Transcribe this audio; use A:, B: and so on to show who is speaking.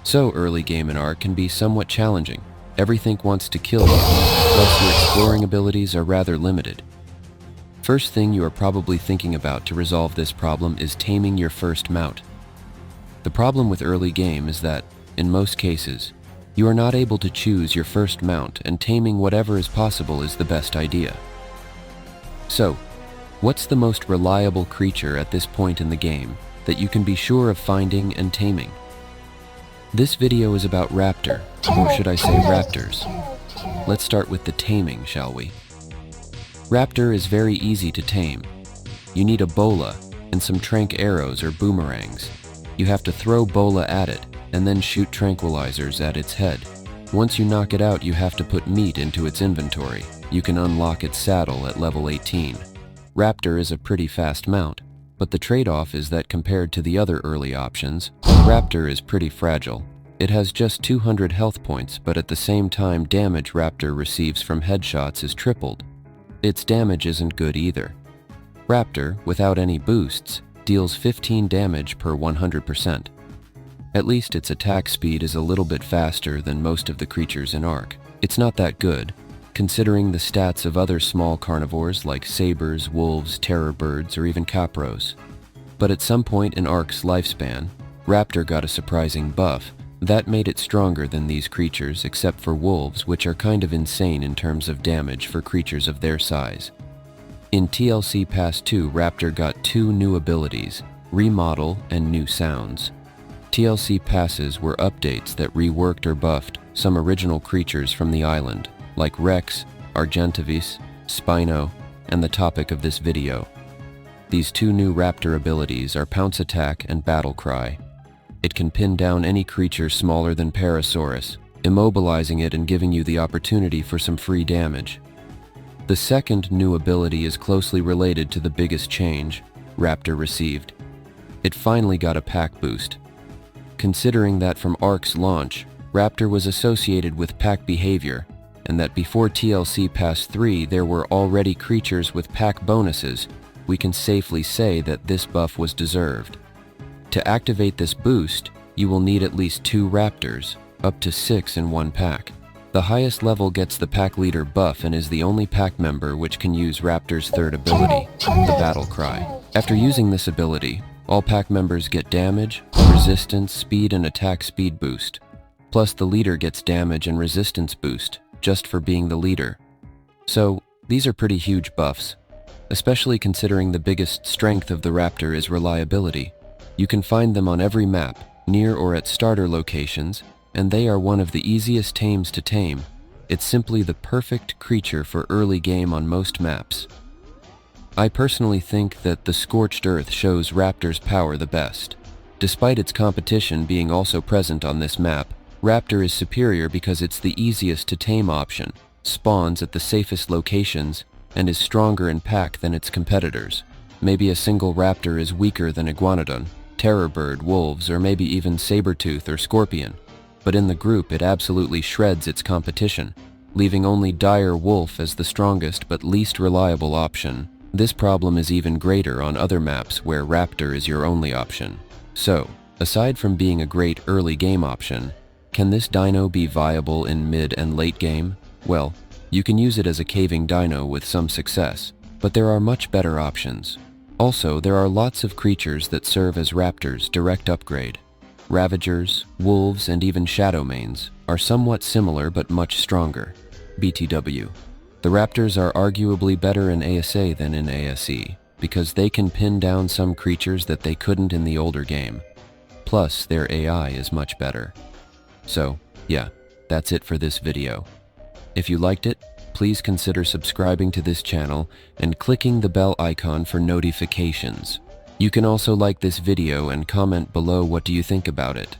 A: So early game in ARK can be somewhat challenging. Everything wants to kill you, plus your exploring abilities are rather limited. First thing you are probably thinking about to resolve this problem is taming your first mount. The problem with early game is that, in most cases, you are not able to choose your first mount, and taming whatever is possible is the best idea. So, what's the most reliable creature at this point in the game that you can be sure of finding and taming? This video is about Raptor, or should I say raptors. Let's start with the taming, shall we? Raptor is very easy to tame. You need a bola and some tranq arrows or boomerangs. You have to throw bola at it and then shoot tranquilizers at its head. Once you knock it out, you have to put meat into its inventory. You can unlock its saddle at level 18. Raptor is a pretty fast mount, but the trade-off is that compared to the other early options, Raptor is pretty fragile. It has just 200 health points, but at the same time damage Raptor receives from headshots is tripled. Its damage isn't good either. Raptor, without any boosts, deals 15 damage per 100%. At least its attack speed is a little bit faster than most of the creatures in ARK. It's not that good, considering the stats of other small carnivores like sabers, wolves, terror birds, or even capros. But at some point in ARK's lifespan, Raptor got a surprising buff that made it stronger than these creatures, except for wolves, which are kind of insane in terms of damage for creatures of their size. In TLC Pass 2, Raptor got 2 new abilities, Remodel and New Sounds. TLC passes were updates that reworked or buffed some original creatures from the island, like Rex, Argentavis, Spino, and the topic of this video. These 2 new Raptor abilities are Pounce Attack and Battle Cry. It can pin down any creature smaller than Parasaurus, immobilizing it and giving you the opportunity for some free damage. The second new ability is closely related to the biggest change Raptor received. It finally got a pack boost. Considering that from ARK's launch, Raptor was associated with pack behavior, and that before TLC Pass 3 there were already creatures with pack bonuses, we can safely say that this buff was deserved. To activate this boost, you will need at least 2 Raptors, up to 6 in one pack. The highest level gets the pack leader buff and is the only pack member which can use Raptor's third ability, the Battle Cry. After using this ability, all pack members get damage, resistance, speed, and attack speed boost. Plus the leader gets damage and resistance boost, just for being the leader. So, these are pretty huge buffs, especially considering the biggest strength of the Raptor is reliability. You can find them on every map, near or at starter locations, and they are one of the easiest tames to tame. It's simply the perfect creature for early game on most maps. I personally think that the Scorched Earth shows Raptor's power the best. Despite its competition being also present on this map, Raptor is superior because it's the easiest to tame option, spawns at the safest locations, and is stronger in pack than its competitors. Maybe a single Raptor is weaker than Iguanodon, Terror Bird, Wolves, or maybe even Sabertooth or Scorpion. But in the group it absolutely shreds its competition, leaving only Dire Wolf as the strongest but least reliable option. This problem is even greater on other maps where Raptor is your only option. So, aside from being a great early game option, can this dino be viable in mid and late game? Well, you can use it as a caving dino with some success, but there are much better options. Also, there are lots of creatures that serve as Raptor's direct upgrade. Ravagers, wolves, and even Shadowmanes are somewhat similar but much stronger. BTW. The Raptors are arguably better in ASA than in ASE, because they can pin down some creatures that they couldn't in the older game. Plus, their AI is much better. So, yeah, that's it for this video. If you liked it, please consider subscribing to this channel and clicking the bell icon for notifications. You can also like this video and comment below what do you think about it.